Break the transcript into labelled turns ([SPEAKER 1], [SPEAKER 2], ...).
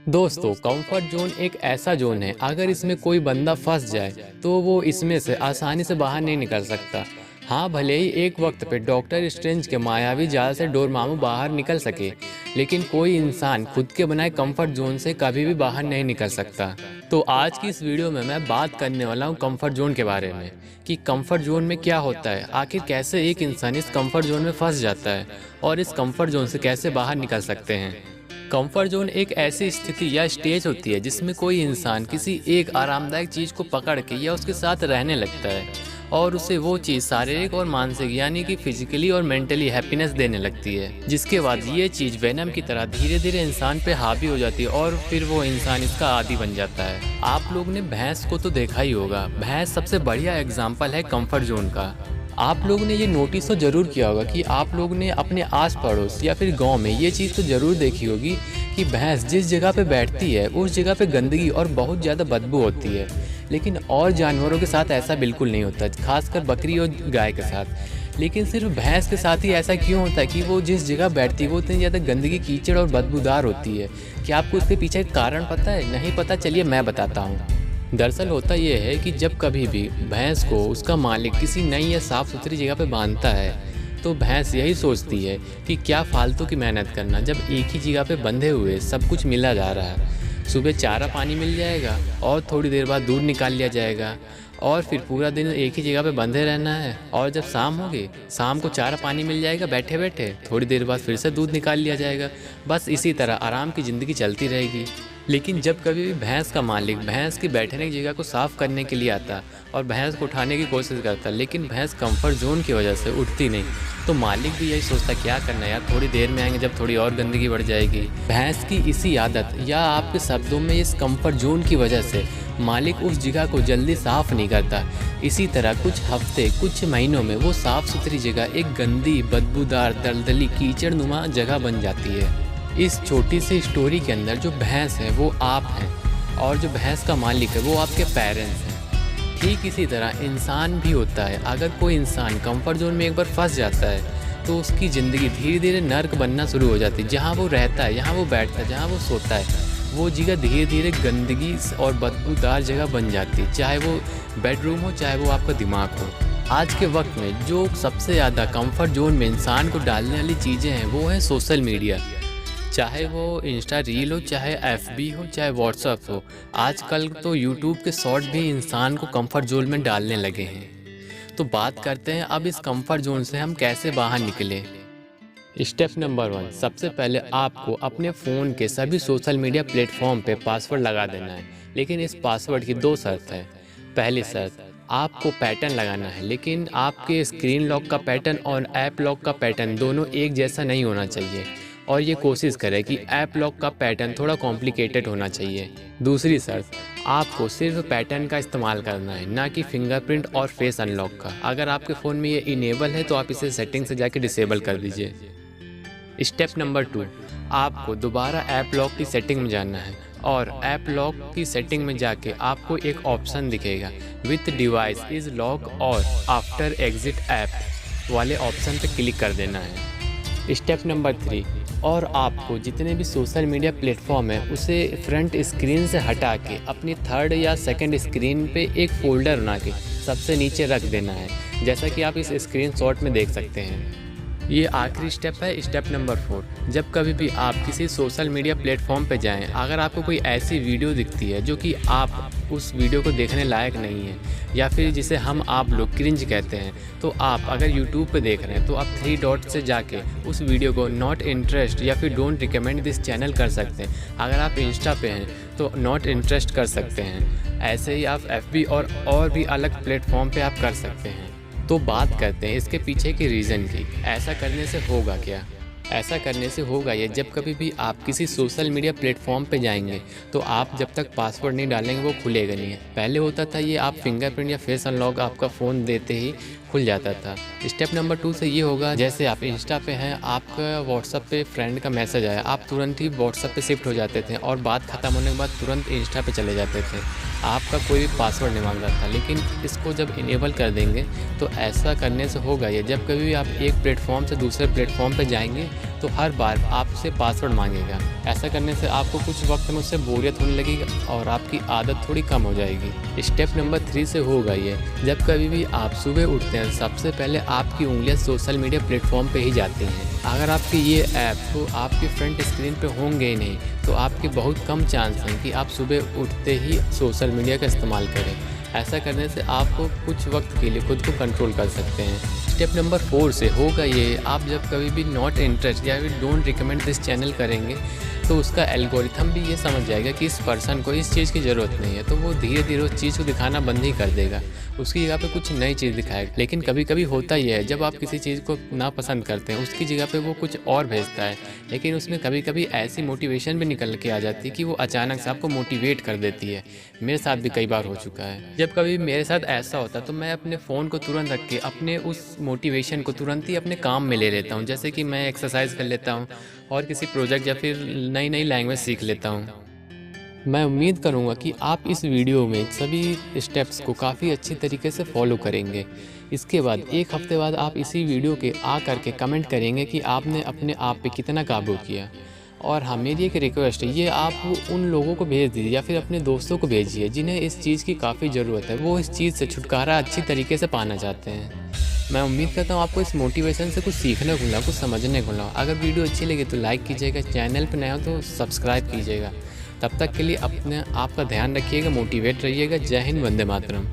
[SPEAKER 1] दोस्तों, comfort zone एक ऐसा जोन है, अगर इसमें कोई बंदा फंस जाए तो वो इसमें से आसानी से बाहर नहीं निकल सकता। हाँ, भले ही एक वक्त पे डॉक्टर स्ट्रेंज के मायावी जाल से डोरमामू बाहर निकल सके, लेकिन कोई इंसान खुद के बनाए कंफर्ट जोन से कभी भी बाहर नहीं निकल सकता। तो आज की इस वीडियो में मैं बात करने वाला हूँ कंफर्ट जोन के बारे में, कि कंफर्ट जोन में क्या होता है, आखिर कैसे एक इंसान इस कंफर्ट जोन में फंस जाता है और इस कंफर्ट जोन से कैसे बाहर निकल सकते हैं। कंफर्ट जोन एक ऐसी स्थिति या स्टेज होती है जिसमें कोई इंसान किसी एक आरामदायक चीज़ को पकड़ के या उसके साथ रहने लगता है और उसे वो चीज़ शारीरिक और मानसिक यानी कि फिजिकली और मेंटली हैप्पीनेस देने लगती है, जिसके बाद ये चीज़ वेनम की तरह धीरे धीरे इंसान पे हावी हो जाती है और फिर वो इंसान इसका आदी बन जाता है। आप लोग ने भैंस को तो देखा ही होगा। भैंस सबसे बढ़िया एग्जाम्पल है कंफर्ट जोन का। आप लोग ने ये नोटिस तो ज़रूर किया होगा कि आप लोग ने अपने आस पड़ोस या फिर गांव में ये चीज़ तो ज़रूर देखी होगी कि भैंस जिस जगह पे बैठती है उस जगह पे गंदगी और बहुत ज़्यादा बदबू होती है। लेकिन और जानवरों के साथ ऐसा बिल्कुल नहीं होता, खासकर बकरी और गाय के साथ। लेकिन सिर्फ भैंस के साथ ही ऐसा क्यों होता है कि वो जिस जगह बैठती है वो इतनी ज़्यादा गंदगी, कीचड़ और बदबूदार होती है? क्या आपको उसके पीछे कारण पता है? नहीं पता? चलिए मैं बताता हूँ। दरअसल होता यह है कि जब कभी भी भैंस को उसका मालिक किसी नई या साफ़ सुथरी जगह पर बांधता है तो भैंस यही सोचती है कि क्या फालतू की मेहनत करना, जब एक ही जगह पे बंधे हुए सब कुछ मिला जा रहा है। सुबह चारा पानी मिल जाएगा और थोड़ी देर बाद दूध निकाल लिया जाएगा और फिर पूरा दिन एक ही जगह पे बंधे रहना है, और जब शाम होगी शाम को चारा पानी मिल जाएगा बैठे बैठे, थोड़ी देर बाद फिर से दूध निकाल लिया जाएगा। बस इसी तरह आराम की ज़िंदगी चलती रहेगी। लेकिन जब कभी भी भैंस का मालिक भैंस की बैठने की जगह को साफ़ करने के लिए आता और भैंस को उठाने की कोशिश करता, लेकिन भैंस कंफर्ट जोन की वजह से उठती नहीं, तो मालिक भी यही सोचता क्या करना है यार, थोड़ी देर में आएंगे जब थोड़ी और गंदगी बढ़ जाएगी। भैंस की इसी आदत या आपके शब्दों में इस कंफर्ट जोन की वजह से मालिक उस जगह को जल्दी साफ़ नहीं करता। इसी तरह कुछ हफ्ते कुछ महीनों में वो साफ़ सुथरी जगह एक गंदी बदबूदार दलदली कीचड़ नुमा जगह बन जाती है। इस छोटी सी स्टोरी के अंदर जो भैंस है वो आप हैं और जो भैंस का मालिक है वो आपके पेरेंट्स हैं। ठीक इसी तरह इंसान भी होता है। अगर कोई इंसान कंफर्ट जोन में एक बार फंस जाता है तो उसकी ज़िंदगी धीरे धीरे नर्क बनना शुरू हो जाती है। जहाँ वो रहता है, जहाँ वो बैठता है, जहाँ वो सोता है, वो जगह धीरे धीरे गंदगी और बदबूदार जगह बन जाती है, चाहे वो बेडरूम हो चाहे वो आपका दिमाग हो। आज के वक्त में जो सबसे ज़्यादा कंफर्ट जोन में इंसान को डालने वाली चीज़ें हैं वो है सोशल मीडिया। चाहे वो इंस्टा रील हो, चाहे एफबी हो, चाहे व्हाट्सअप हो। आजकल तो यूट्यूब के शॉर्ट भी इंसान को कंफर्ट जोन में डालने लगे हैं। तो बात करते हैं अब इस कंफर्ट जोन से हम कैसे बाहर निकले। स्टेप नंबर 1, सबसे पहले आपको अपने फ़ोन के सभी सोशल मीडिया प्लेटफॉर्म पे पासवर्ड लगा देना है। लेकिन इस पासवर्ड की 2 शर्त है। पहली शर्त, आपको पैटर्न लगाना है, लेकिन आपके स्क्रीन लॉक का पैटर्न और ऐप लॉक का पैटर्न दोनों एक जैसा नहीं होना चाहिए, और ये कोशिश करें कि ऐप लॉक का पैटर्न थोड़ा कॉम्प्लिकेटेड होना चाहिए। दूसरी शर्त, आपको सिर्फ पैटर्न का इस्तेमाल करना है, ना कि फिंगरप्रिंट और फेस अनलॉक का। अगर आपके फ़ोन में ये इनेबल है तो आप इसे सेटिंग से जाके डिसेबल कर दीजिए। स्टेप नंबर 2, आपको दोबारा ऐप लॉक की सेटिंग में जाना है और ऐप लॉक की सेटिंग में जाके आपको एक ऑप्शन दिखेगा, विथ डिवाइस इज़ लॉक और आफ्टर एग्जिट ऐप वाले ऑप्शन पर क्लिक कर देना है। स्टेप नंबर 3, और आपको जितने भी सोशल मीडिया प्लेटफॉर्म है उसे फ्रंट स्क्रीन से हटा के अपनी थर्ड या सेकंड स्क्रीन पे एक फ़ोल्डर बना के सबसे नीचे रख देना है, जैसा कि आप इस स्क्रीनशॉट में देख सकते हैं। ये आखिरी स्टेप है, स्टेप नंबर 4। जब कभी भी आप किसी सोशल मीडिया प्लेटफॉर्म पे जाएं, अगर आपको कोई ऐसी वीडियो दिखती है जो कि आप उस वीडियो को देखने लायक नहीं है, या फिर जिसे आप लोग क्रिंज कहते हैं, तो आप अगर यूट्यूब पे देख रहे हैं तो आप 3 डॉट से जाके उस वीडियो को नॉट इंटरेस्ट या फिर डोंट रिकमेंड दिस चैनल कर सकते हैं। अगर आप इंस्टा पे हैं तो नॉट इंटरेस्ट कर सकते हैं। ऐसे ही आप एफबी और भी अलग प्लेटफॉर्म पे आप कर सकते हैं। तो बात करते हैं इसके पीछे की रीज़न की। ऐसा करने से होगा क्या? ऐसा करने से होगा ये, जब कभी भी आप किसी सोशल मीडिया प्लेटफॉर्म पे जाएंगे तो आप जब तक पासवर्ड नहीं डालेंगे वो खुलेगा नहीं है। पहले होता था ये, आप फिंगरप्रिंट या फेस अनलॉक आपका फ़ोन देते ही खुल जाता था। स्टेप नंबर 2 से ये होगा, जैसे आप इंस्टा पे हैं, आपका व्हाट्सअप पे फ्रेंड का मैसेज आया, आप तुरंत ही व्हाट्सअप पे शिफ्ट हो जाते थे और बात ख़त्म होने के बाद तुरंत इंस्टा पे चले जाते थे। आपका कोई भी पासवर्ड नहीं मांग रहा था। लेकिन इसको जब इनेबल कर देंगे तो ऐसा करने से होगा ये, जब कभी भी आप एक प्लेटफॉर्म से दूसरे प्लेटफॉर्म पे जाएंगे तो हर बार आपसे पासवर्ड मांगेगा। ऐसा करने से आपको कुछ वक्त में उससे बोरियत होने लगेगी और आपकी आदत थोड़ी कम हो जाएगी। स्टेप नंबर 3 से होगा ये, जब कभी भी आप सुबह उठते हैं सबसे पहले आपकी उंगलियां सोशल मीडिया प्लेटफॉर्म पे ही जाती हैं। अगर आपके ये ऐप तो आपके फ्रंट स्क्रीन पे होंगे ही नहीं, तो आपके बहुत कम चांस हैं कि आप सुबह उठते ही सोशल मीडिया का इस्तेमाल करें। ऐसा करने से आपको कुछ वक्त के लिए खुद को कंट्रोल कर सकते हैं। स्टेप नंबर 4 से होगा ये, आप जब कभी भी नॉट इंटरेस्ट या फिर डोंट रिकमेंड दिस चैनल करेंगे तो उसका एल्गोरिथम भी ये समझ जाएगा कि इस पर्सन को इस चीज़ की ज़रूरत नहीं है, तो वो धीरे धीरे उस चीज़ को दिखाना बंद ही कर देगा, उसकी जगह पे कुछ नई चीज़ दिखाएगा। लेकिन कभी कभी होता ही है, जब आप किसी चीज़ को ना पसंद करते हैं उसकी जगह पे वो कुछ और भेजता है, लेकिन उसमें कभी कभी ऐसी मोटिवेशन भी निकल के आ जाती है कि वो अचानक से आपको मोटिवेट कर देती है। मेरे साथ भी कई बार हो चुका है। जब कभी मेरे साथ ऐसा होता है तो मैं अपने फ़ोन को तुरंत रख के अपने उस मोटिवेशन को तुरंत ही अपने काम में ले लेता हूँ, जैसे कि मैं एक्सरसाइज कर लेता हूँ और किसी प्रोजेक्ट या फिर नई नई लैंग्वेज सीख लेता हूँ। मैं उम्मीद करूँगा कि आप इस वीडियो में सभी स्टेप्स को काफ़ी अच्छी तरीके से फॉलो करेंगे। इसके बाद एक हफ्ते बाद आप इसी वीडियो के आ करके कमेंट करेंगे कि आपने अपने आप पे कितना काबू किया। और हाँ, मेरी एक रिक्वेस्ट है, ये आप उन लोगों को भेज दीजिए या फिर अपने दोस्तों को भेजिए जिन्हें इस चीज़ की काफ़ी ज़रूरत है, वो इस चीज़ से छुटकारा अच्छी तरीके से पाना चाहते हैं। मैं उम्मीद करता हूँ आपको इस मोटिवेशन से कुछ सीखने को मिला, कुछ समझने को मिला। अगर वीडियो अच्छी लगी तो लाइक कीजिएगा, चैनल पर नया हो तो सब्सक्राइब कीजिएगा। तब तक के लिए अपने आप का ध्यान रखिएगा, मोटिवेट रहिएगा। जय हिंद, वंदे मातरम।